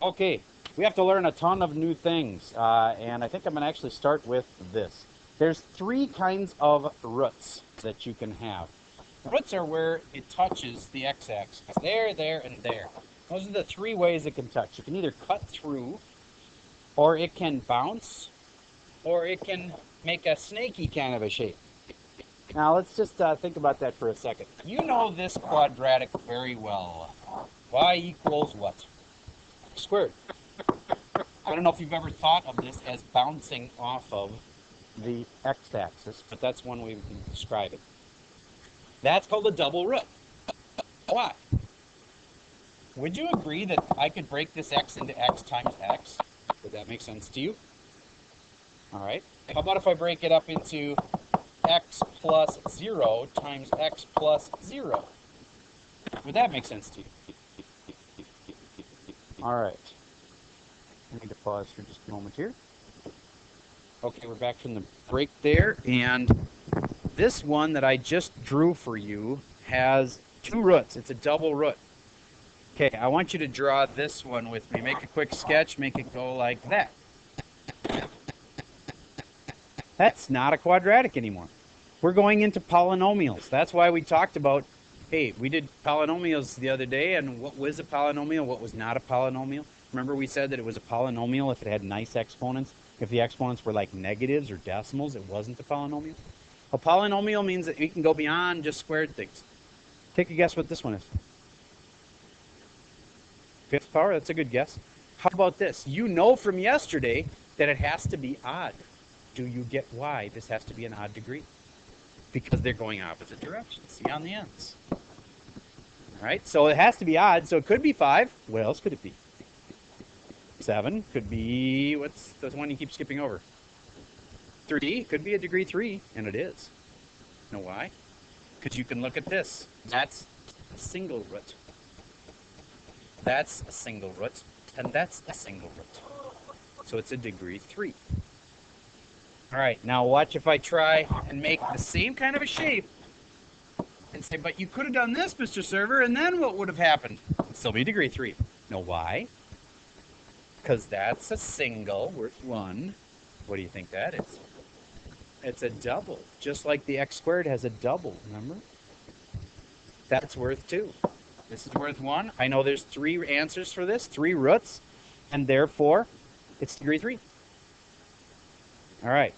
Okay, we have to learn a ton of new things, and I think I'm going to actually start with this. There's three kinds of roots that you can have. Roots are where it touches the x-axis. There, and there. Those are the three ways it can touch. It can either cut through, or it can bounce, or it can make a snaky kind of a shape. Now let's just think about that for a second. You know this quadratic very well. Y equals what? Squared. I don't know if you've ever thought of this as bouncing off of the x-axis, but that's one way we can describe it. That's called a double root. Why? Would you agree that I could break this x into x times x? Would that make sense to you? All right. How about if I break it up into x plus 0 times x plus 0? Would that make sense to you? All right. I need to pause for just a moment here. Okay, we're back from the break there, and this one that I just drew for you has two roots. It's a double root. Okay, I want you to draw this one with me. Make a quick sketch, make it go like that. That's not a quadratic anymore. We're going into polynomials. That's why we talked about, hey, we did polynomials the other day, and what was a polynomial, what was not a polynomial. Remember we said that it was a polynomial if it had nice exponents. If the exponents were like negatives or decimals, it wasn't a polynomial. A polynomial means that you can go beyond just squared things. Take a guess what this one is. Fifth power, that's a good guess. How about this? You know from yesterday that it has to be odd. Do you get why this has to be an odd degree? Because they're going opposite directions. See on the ends. All right, so it has to be odd, so it could be 5. What else could it be? 7 could be, what's the one you keep skipping over? 3 could be a degree 3, and it is. You know why? Because you can look at this. That's a single root. That's a single root, and that's a single root. So it's a degree 3. All right, now watch if I try and make the same kind of a shape and say, but you could have done this, Mr. Server, and then what would have happened? It'd still be degree 3. Know why? Because that's a single worth 1. What do you think that is? It's a double, just like the x squared has a double, remember? That's worth 2. This is worth 1. I know there's 3 answers for this, 3 roots, and therefore it's degree 3. All right.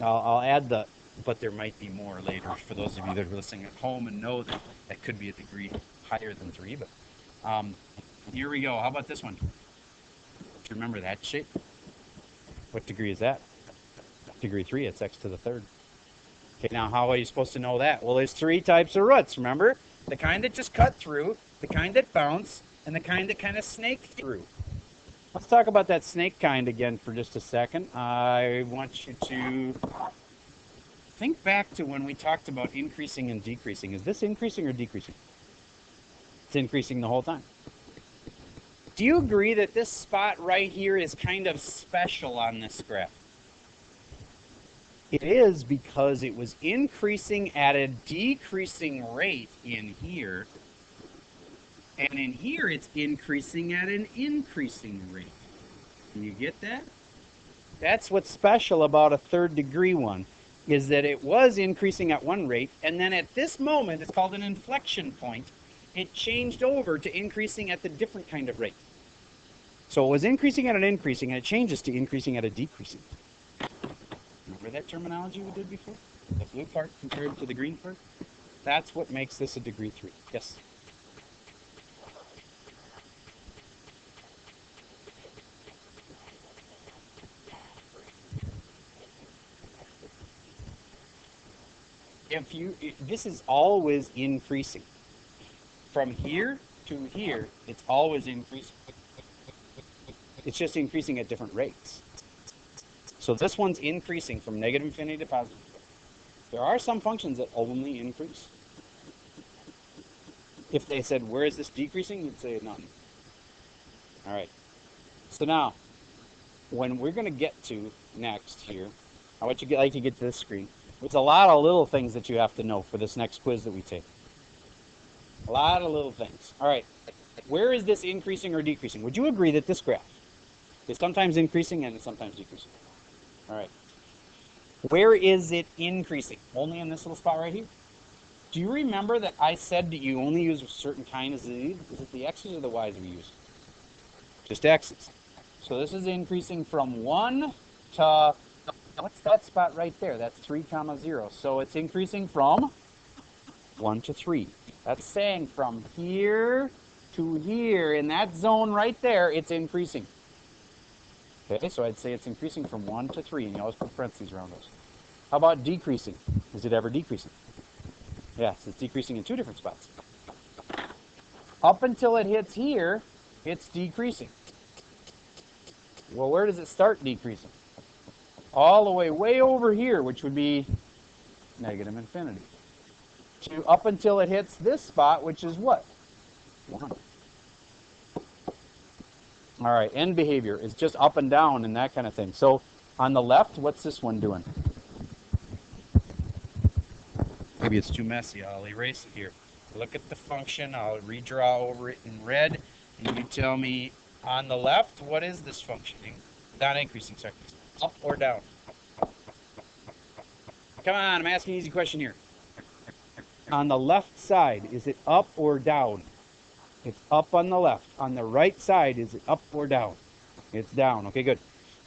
I'll add the, but there might be more later for those of you that are listening at home and know that that could be a degree higher than 3. But here we go. How about this one? Do you remember that shape? What degree is that? Degree 3. It's x to the 3rd. Okay, now how are you supposed to know that? Well, there's 3 types of roots, remember? The kind that just cut through, the kind that bounce, and the kind that kind of snake through. Let's talk about that snake kind again for just a second. I want you to think back to when we talked about increasing and decreasing. Is this increasing or decreasing? It's increasing the whole time. Do you agree that this spot right here is kind of special on this graph? It is, because it was increasing at a decreasing rate in here. And in here, it's increasing at an increasing rate. Can you get that? That's what's special about a 3rd degree one, is that it was increasing at one rate, and then at this moment, it's called an inflection point, it changed over to increasing at the different kind of rate. So it was increasing at an increasing, and it changes to increasing at a decreasing. Remember that terminology we did before? The blue part compared to the green part? That's what makes this a degree 3. Yes? This is always increasing. From here to here, it's always increasing. It's just increasing at different rates. So this one's increasing from negative infinity to positive. There are some functions that only increase. If they said, where is this decreasing? You'd say none. All right. So now, when we're going to get to next here, I want you to get to this screen. There's a lot of little things that you have to know for this next quiz that we take. A lot of little things. All right. Where is this increasing or decreasing? Would you agree that this graph is sometimes increasing and sometimes decreasing? All right. Where is it increasing? Only in this little spot right here. Do you remember that I said that you only use a certain kind of z? Is it the x's or the y's we use? Just x's. So this is increasing from 1 to, what's that spot right there? That's 3, 0. So it's increasing from 1 to 3. That's saying from here to here, in that zone right there, it's increasing. Okay, so I'd say it's increasing from 1 to 3, and you always put parentheses around those. How about decreasing? Is it ever decreasing? Yes, it's decreasing in 2 different spots. Up until it hits here, it's decreasing. Well, where does it start decreasing? All the way over here, which would be negative infinity. To up until it hits this spot, which is what? 1. All right, end behavior is just up and down and that kind of thing. So on the left, what's this one doing? Maybe it's too messy. I'll erase it here. Look at the function. I'll redraw over it in red. And you tell me on the left, what is this functioning? Not increasing, sorry. Up or down? Come on, I'm asking an easy question here. On the left side, is it up or down? It's up on the left. On the right side, is it up or down? It's down. Okay, good.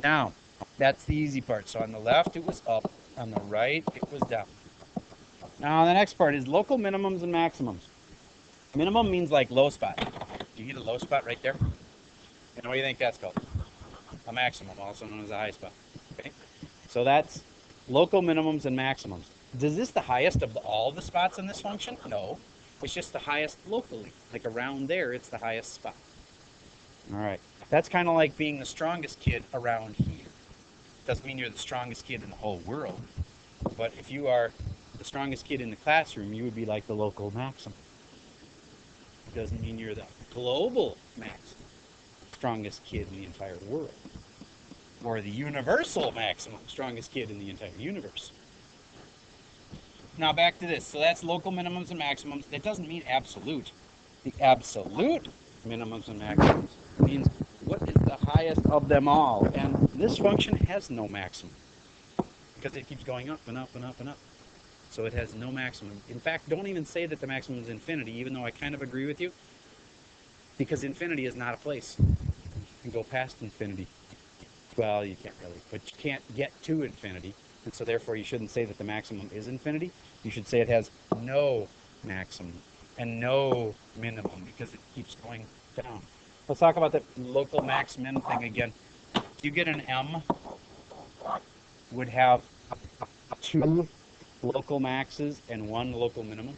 Now, that's the easy part. So on the left, it was up. On the right, it was down. Now, the next part is local minimums and maximums. Minimum means like low spot. Do you get a low spot right there? And what do you think that's called? A maximum, also known as a high spot. Okay? So that's local minimums and maximums. Is this the highest of all the spots in this function? No. It's just the highest locally. Like around there, it's the highest spot. All right. That's kind of like being the strongest kid around here. Doesn't mean you're the strongest kid in the whole world. But if you are the strongest kid in the classroom, you would be like the local maximum. It doesn't mean you're the global maximum, strongest kid in the entire world. Or the universal maximum, strongest kid in the entire universe. Now back to this. So that's local minimums and maximums. That doesn't mean absolute. The absolute minimums and maximums means what is the highest of them all. And this function has no maximum because it keeps going up and up and up and up. So it has no maximum. In fact, don't even say that the maximum is infinity, even though I kind of agree with you, because infinity is not a place. You can go past infinity. Well, you can't really, but you can't get to infinity. And so therefore you shouldn't say that the maximum is infinity. You should say it has no maximum and no minimum because it keeps going down. Let's talk about the local max min thing again. You get an M would have 2 local maxes and 1 local minimum.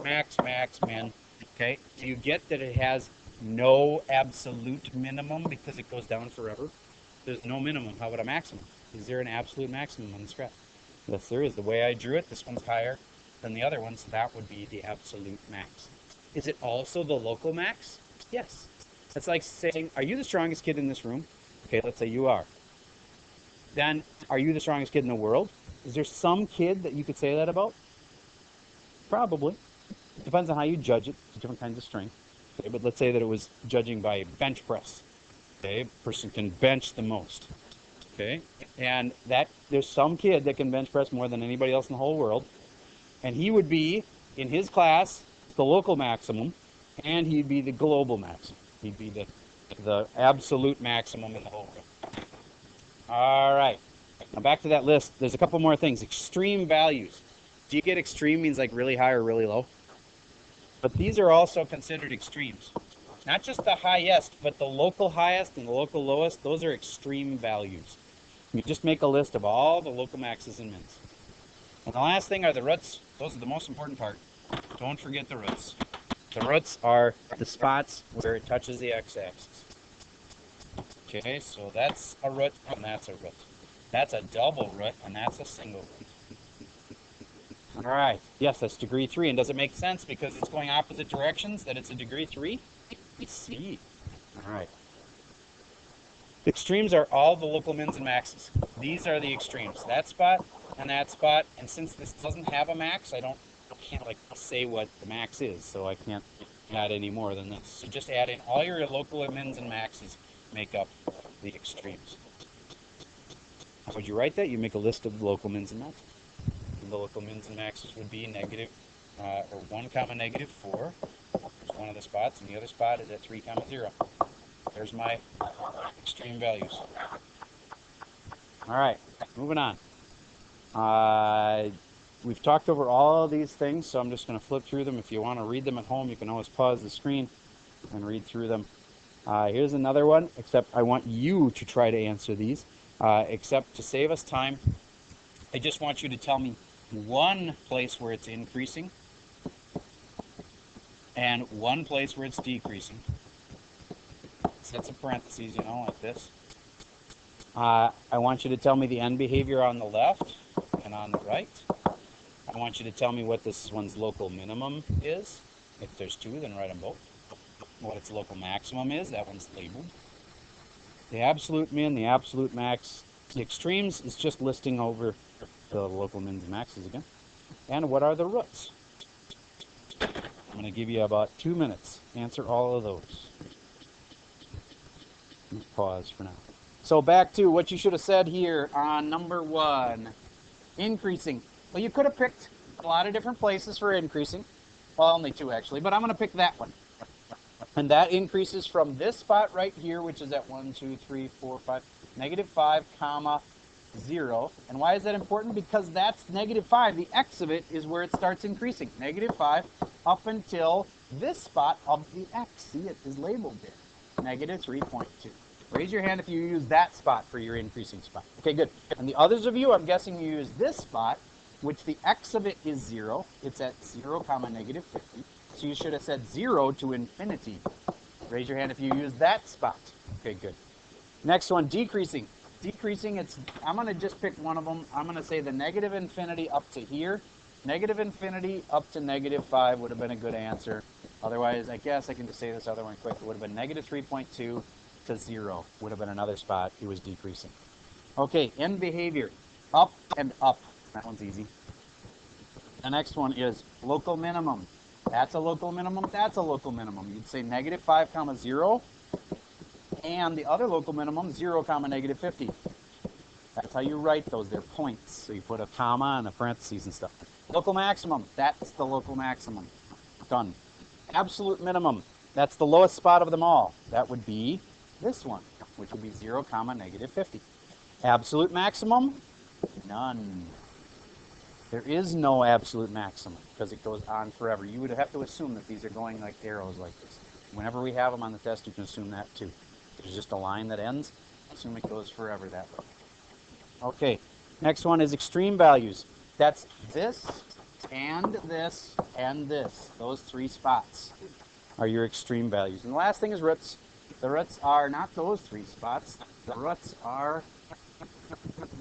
Max, max, min. Okay. Do you get that it has no absolute minimum because it goes down forever? There's no minimum. How about a maximum? Is there an absolute maximum on this graph? Yes, there is. The way I drew it, this one's higher than the other one, so that would be the absolute max. Is it also the local max? Yes. That's like saying, are you the strongest kid in this room? Okay, let's say you are. Then, are you the strongest kid in the world? Is there some kid that you could say that about? Probably. It depends on how you judge it. It's different kinds of strength. Okay, but let's say that it was judging by bench press. Okay, person can bench the most. Okay, and that there's some kid that can bench press more than anybody else in the whole world, and he would be in his class the local maximum, and he'd be the global maximum. He'd be the absolute maximum in the whole world. All right, now back to that list. There's a couple more things. Extreme values. Do you get extreme means like really high or really low? But these are also considered extremes. Not just the highest, but the local highest and the local lowest. Those are extreme values. You just make a list of all the local maxes and mins. And the last thing are the roots. Those are the most important part. Don't forget the roots. The roots are the spots where it touches the x-axis. Okay, so that's a root and that's a root. That's a double root and that's a single root. All right. Yes, that's degree 3. And does it make sense because it's going opposite directions that it's a degree 3? See. All right. Extremes are all the local mins and maxes. These are the extremes. That spot and that spot. And since this doesn't have a max, I can't like say what the max is, so I can't add any more than this. So just add in all your local mins and maxes make up the extremes. How would you write that? You make a list of the local mins and maxes. And the local mins and maxes would be negative, or 1 comma negative 4. There's one of the spots, and the other spot is at 3 comma 0. There's my extreme values. All right, moving on. We've talked over all of these things, so I'm just going to flip through them. If you want to read them at home, you can always pause the screen and read through them. Here's another one, except I want you to try to answer these. Except to save us time, I just want you to tell me one place where it's increasing and one place where it's decreasing. Sets of parentheses, you know, like this. I want you to tell me the end behavior on the left and on the right. I want you to tell me what this one's local minimum is. If there's two, then write them both. What its local maximum is, that one's labeled. The absolute min, the absolute max. The extremes is just listing over the local mins and maxes again. And what are the roots? I'm going to give you about 2 minutes. Answer all of those. Let's pause for now. So back to what you should have said here on number 1. Increasing. Well, you could have picked a lot of different places for increasing. Well, only 2 actually, but I'm going to pick that one. And that increases from this spot right here, which is at 1, 2, 3, 4, 5, negative 5, comma 0. And why is that important? Because that's negative 5. The x of it is where it starts increasing. Negative 5 up until this spot of the x. See, it is labeled there. Negative 3.2. Raise your hand if you use that spot for your increasing spot. Okay, good. And the others of you, I'm guessing you use this spot, which the x of it is 0. It's at 0, comma negative 50. So you should have said 0 to infinity. Raise your hand if you use that spot. Okay, good. Next one, decreasing. Decreasing, I'm going to just pick one of them. I'm going to say the negative infinity up to here. Negative infinity up to negative 5 would have been a good answer. Otherwise, I guess I can just say this other one quick. It would have been negative 3.2 to 0 would have been another spot. It was decreasing. Okay, end behavior. Up and up. That one's easy. The next one is local minimum. That's a local minimum. That's a local minimum. You'd say negative 5, comma 0. And the other local minimum, 0, comma negative 50. That's how you write those. They're points. So you put a comma and a parentheses and stuff. Local maximum. That's the local maximum. Done. Absolute minimum. That's the lowest spot of them all. That would be this one, which would be 0, comma negative 50. Absolute maximum? None. There is no absolute maximum because it goes on forever. You would have to assume that these are going like arrows like this. Whenever we have them on the test, you can assume that too. There's just a line that ends. Assume it goes forever that way. Okay, next one is extreme values. That's this and this and this. Those 3 spots are your extreme values. And the last thing is roots. The roots are not those 3 spots. The roots are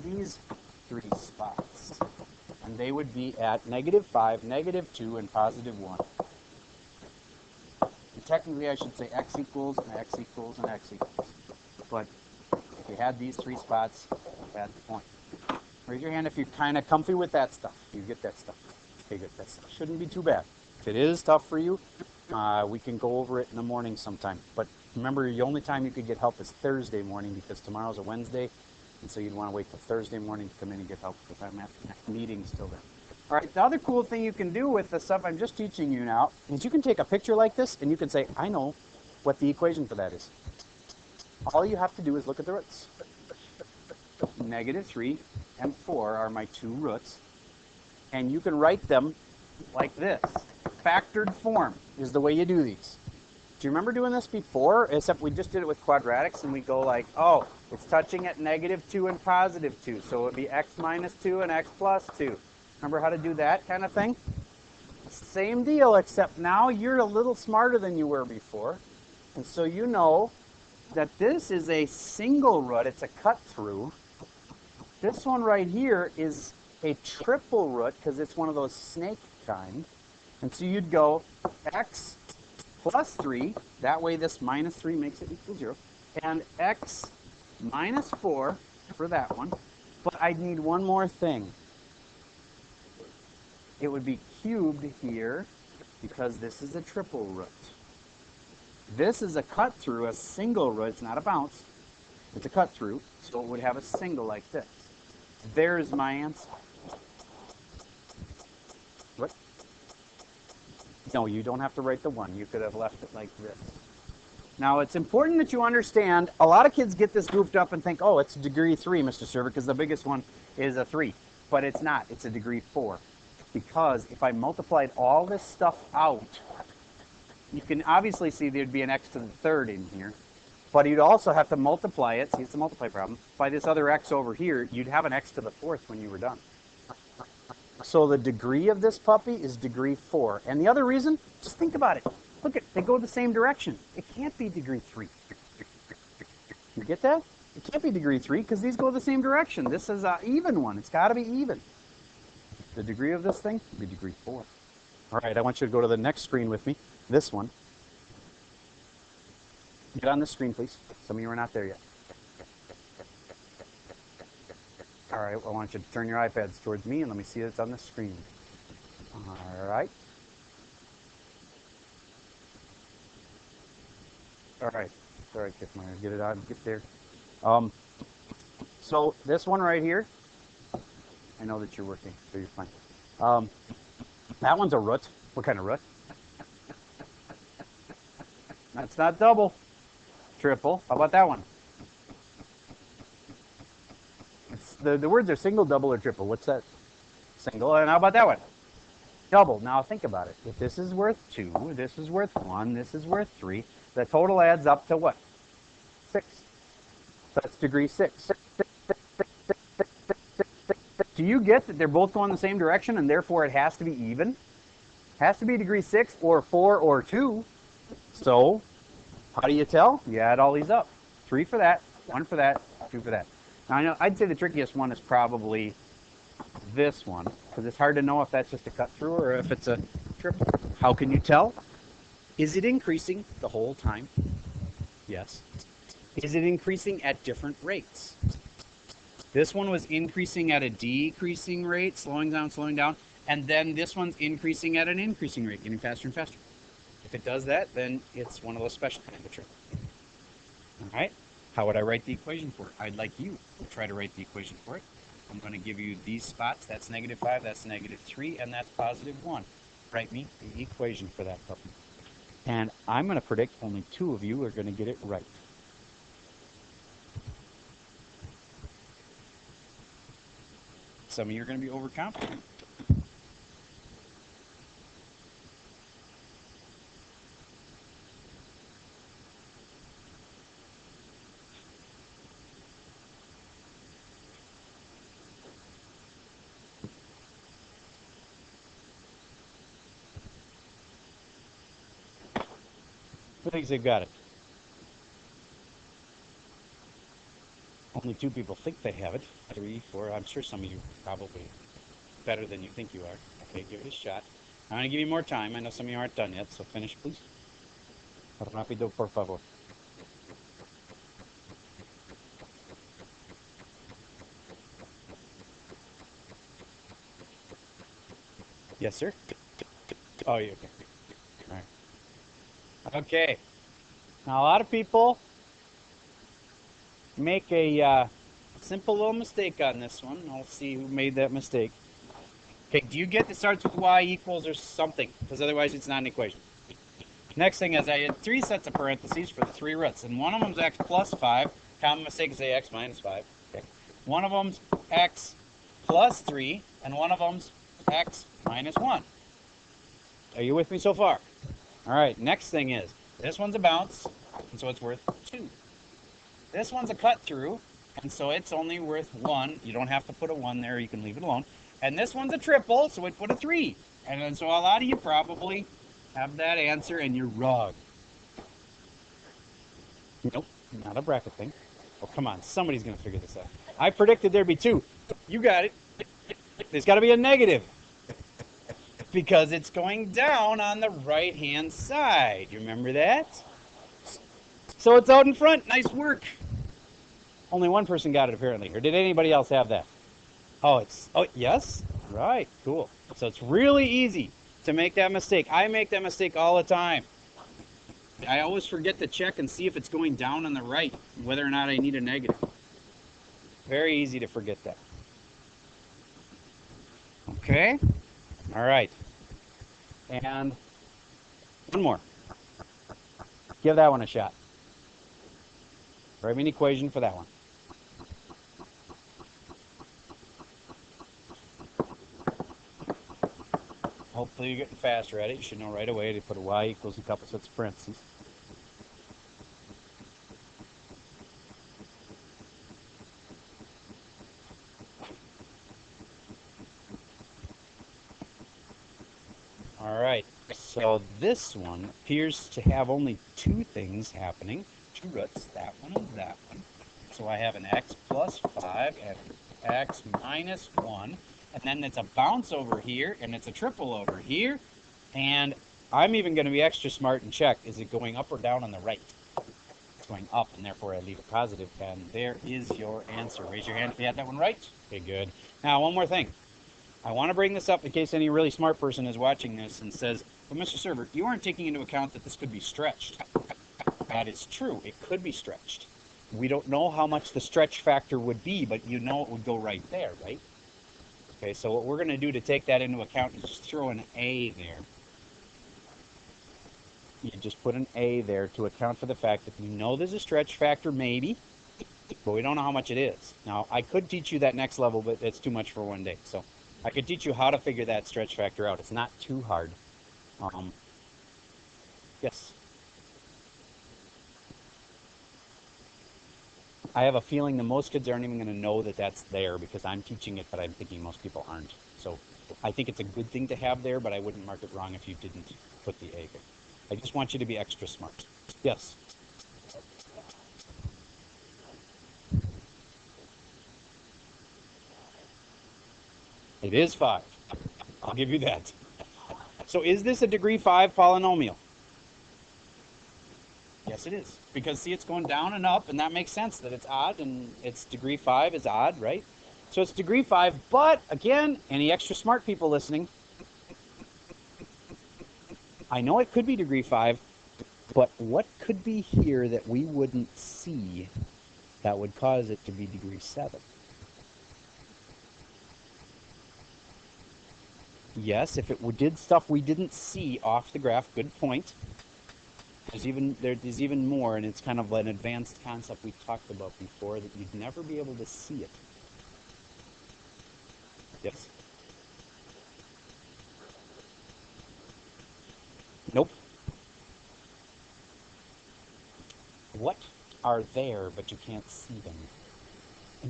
these 3 spots. And they would be at negative 5, negative 2, and positive 1. And technically, I should say x equals, and x equals, and x equals. But if you had these 3 spots, that's the point. Raise your hand if you're kind of comfy with that stuff. You get that stuff. Okay, good. That stuff shouldn't be too bad. If it is tough for you, we can go over it in the morning sometime. But remember, the only time you could get help is Thursday morning because tomorrow's a Wednesday. And so you'd want to wait till Thursday morning to come in and get help because I'm at meetings till then. All right, the other cool thing you can do with the stuff I'm just teaching you now is you can take a picture like this and you can say, I know what the equation for that is. All you have to do is look at the roots. Negative 3 and 4 are my 2 roots. And you can write them like this. Factored form is the way you do these. Do you remember doing this before? Except we just did it with quadratics and we go like, oh, it's touching at negative 2 and positive 2. So it would be x minus 2 and x plus 2. Remember how to do that kind of thing? Same deal, except now you're a little smarter than you were before. And so you know that this is a single root. It's a cut through. This one right here is a triple root because it's one of those snake kind. And so you'd go x plus 3, that way this minus 3 makes it equal 0, and x minus 4 for that one, but I'd need one more thing. It would be cubed here because this is a triple root. This is a cut through, a single root. It's not a bounce. It's a cut through, so it would have a single like this. There's my answer. What? No, you don't have to write the 1. You could have left it like this. Now, it's important that you understand, a lot of kids get this goofed up and think, oh, it's degree 3, Mr. Server, because the biggest one is a 3. But it's not. It's a degree 4. Because if I multiplied all this stuff out, you can obviously see there'd be an x to the 3rd in here. But you'd also have to multiply it, see, it's a multiply problem, by this other x over here. You'd have an x to the 4th when you were done. So the degree of this puppy is degree 4. And the other reason, just think about it. Look, they go the same direction. It can't be degree 3. You get that? It can't be degree 3 because these go the same direction. This is an even one. It's got to be even. The degree of this thing would be degree 4. All right, I want you to go to the next screen with me. This one. Get on this screen, please. Some of you are not there yet. All right, I want you to turn your iPads towards me and let me see it's on the screen. All right. All right, Kipmeyer, get it on, get there. So this one right here, I know that you're working, so you're fine. That one's a root. What kind of root? That's not double. Triple. How about that one? The words are single, double, or triple. What's that? Single. And how about that one? Double. Now think about it. If this is worth 2, this is worth 1, this is worth 3, the total adds up to what? 6. That's degree 6. Do you get that they're both going the same direction and therefore it has to be even? It has to be degree 6 or 4 or 2. So, how do you tell? You add all these up. 3 for that, 1 for that, 2 for that. Now, I know I'd say the trickiest one is probably this one, because it's hard to know if that's just a cut through or if it's a triple. How can you tell? Is it increasing the whole time? Yes. Is it increasing at different rates? This one was increasing at a decreasing rate, slowing down, and then this one's increasing at an increasing rate, getting faster and faster. If it does that, then it's one of those special kind of tricks. All right? How would I write the equation for it? I'd like you to try to write the equation for it. I'm going to give you these spots. That's -5, that's -3, and that's +1. Write me the equation for that puppy. And I'm going to predict only 2 of you are going to get it right. Some of you are going to be overconfident. Who thinks they've got it? Only 2 people think they have it. 3, 4. I'm sure some of you are probably better than you think you are. Okay, give it a shot. I'm going to give you more time. I know some of you aren't done yet, so finish, please. Rápido, por favor. Yes, sir? Oh, you okay. All right. Okay. Now, a lot of people make a simple little mistake on this one. I'll see who made that mistake. Okay, do you get that starts with y equals or something? Because otherwise it's not an equation. Next thing is I had 3 sets of parentheses for the 3 roots. And one of them's x plus 5. Common mistake is say x minus 5. Okay. One of them's x plus 3. And one of them's x minus 1. Are you with me so far? All right, next thing is, this one's a bounce, and so it's worth 2. This one's a cut through, and so it's only worth 1. You don't have to put a 1 there, you can leave it alone. And this one's a triple, so we'd put a 3. And then so a lot of you probably have that answer, and you're wrong. Nope, not a bracket thing. Oh, come on, somebody's going to figure this out. I predicted there'd be 2. You got it. There's got to be a negative. Because it's going down on the right-hand side. You remember that? So it's out in front. Nice work. Only one person got it, apparently. Or did anybody else have that? Oh, yes? Right, cool. So it's really easy to make that mistake. I make that mistake all the time. I always forget to check and see if it's going down on the right, whether or not I need a negative. Very easy to forget that. Okay. All right. And one more. Give that one a shot. Write me an equation for that one. Hopefully you're getting faster at it. You should know right away to put a y equals a couple sets of parentheses. All right, so this one appears to have only two things happening, two roots, that one and that one. So I have an x plus 5 and x minus 1, and then it's a bounce over here, and it's a triple over here, and I'm even going to be extra smart and check, is it going up or down on the right? It's going up, and therefore I leave it positive, and there is your answer. Raise your hand if you had that one right. Okay, good. Now, one more thing. I want to bring this up in case any really smart person is watching this and says, well, Mr. Server, you aren't taking into account that this could be stretched. That is true. It could be stretched. We don't know how much the stretch factor would be, but you know it would go right there, right? Okay, so what we're going to do to take that into account is just throw an A there. You just put an A there to account for the fact that we know there's a stretch factor, maybe, but we don't know how much it is. Now, I could teach you that next level, but it's too much for one day. So I could teach you how to figure that stretch factor out. It's not too hard. Yes? I have a feeling that most kids aren't even going to know that that's there because I'm teaching it, but I'm thinking most people aren't. So I think it's a good thing to have there, but I wouldn't mark it wrong if you didn't put the A there. I just want you to be extra smart. Yes? It is 5. I'll give you that. So is this a degree 5 polynomial? Yes, it is. Because, see, it's going down and up, and that makes sense that it's odd, and its degree 5 is odd, right? So it's degree 5, but, again, any extra smart people listening, I know it could be degree 5, but what could be here that we wouldn't see that would cause it to be degree 7? Yes, if it did stuff we didn't see off the graph, good point. There's even more, and it's kind of an advanced concept we talked about before that you'd never be able to see it. Yes? Nope. What are there but you can't see them?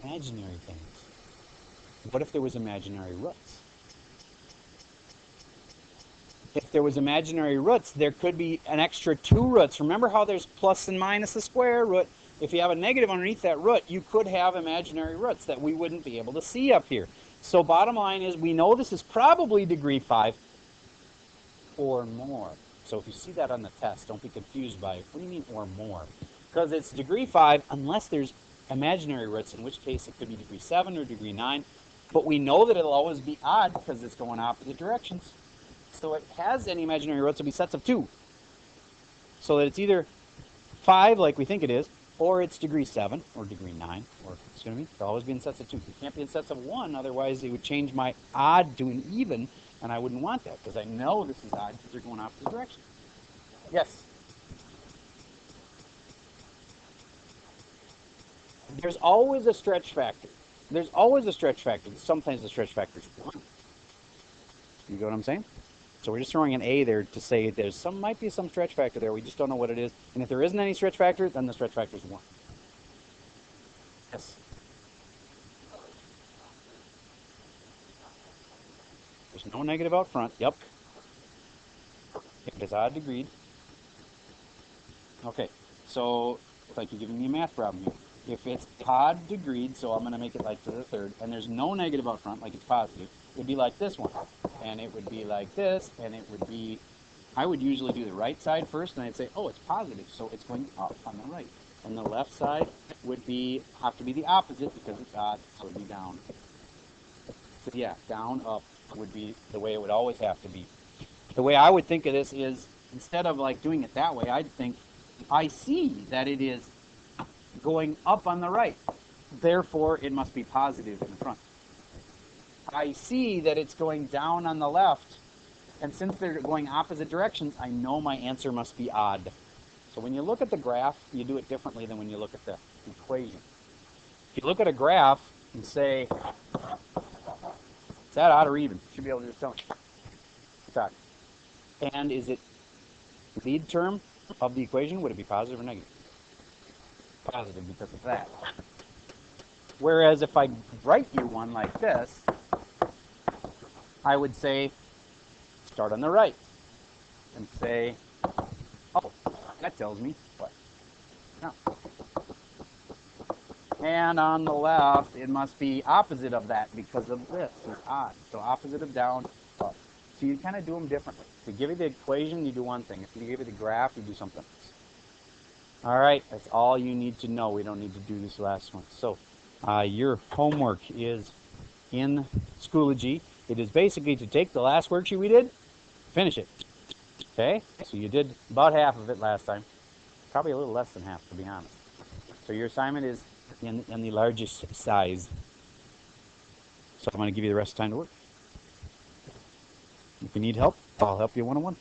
Imaginary things. What if there was imaginary roots? If there was imaginary roots, there could be an extra 2 roots. Remember how there's plus and minus the square root? If you have a negative underneath that root, you could have imaginary roots that we wouldn't be able to see up here. So bottom line is we know this is probably degree 5 or more. So if you see that on the test, don't be confused by, what do you mean or more? Because it's degree 5 unless there's imaginary roots, in which case it could be degree 7 or degree 9. But we know that it'll always be odd because it's going opposite directions. So it has any imaginary roots, it'll be sets of 2. So that it's either 5, like we think it is, or it's degree 7, or degree 9, or it's going to be, it'll always be in sets of 2. It can't be in sets of 1, otherwise it would change my odd to an even, and I wouldn't want that, because I know this is odd because they're going opposite direction. Yes? There's always a stretch factor. There's always a stretch factor. Sometimes the stretch factor is 1. You get what I'm saying? So we're just throwing an A there to say might be some stretch factor there. We just don't know what it is. And if there isn't any stretch factor, then the stretch factor is 1. Yes? There's no negative out front. Yep. If it's odd degreed. Okay. So it's like you're giving me a math problem here. If it's odd degreed, so I'm going to make it like to the third, and there's no negative out front, like it's positive, it would be like this one. And it would be like this, and it would be, I would usually do the right side first, and I'd say, oh, it's positive, so it's going up on the right. And the left side would have to be the opposite because it's odd, so it would be down. So yeah, down, up would be the way it would always have to be. The way I would think of this is instead of like doing it that way, I'd think, I see that it is going up on the right. Therefore, it must be positive in the front. I see that it's going down on the left. And since they're going opposite directions, I know my answer must be odd. So when you look at the graph, you do it differently than when you look at the equation. If you look at a graph and say, is that odd or even? You should be able to just tell me. It's odd. And is it lead term of the equation? Would it be positive or negative? Positive because of that. Whereas if I write you one like this, I would say, start on the right and say, oh, that tells me what? No. And on the left, it must be opposite of that because of this is odd. So opposite of down, up. So you kind of do them differently. If we give you the equation, you do one thing. If we give you the graph, you do something else. All right, that's all you need to know. We don't need to do this last one. So your homework is in Schoology. It is basically to take the last worksheet we did, finish it. Okay, so you did about half of it last time. Probably a little less than half, to be honest. So your assignment is in the largest size. So I'm going to give you the rest of the time to work. If you need help, I'll help you one-on-one.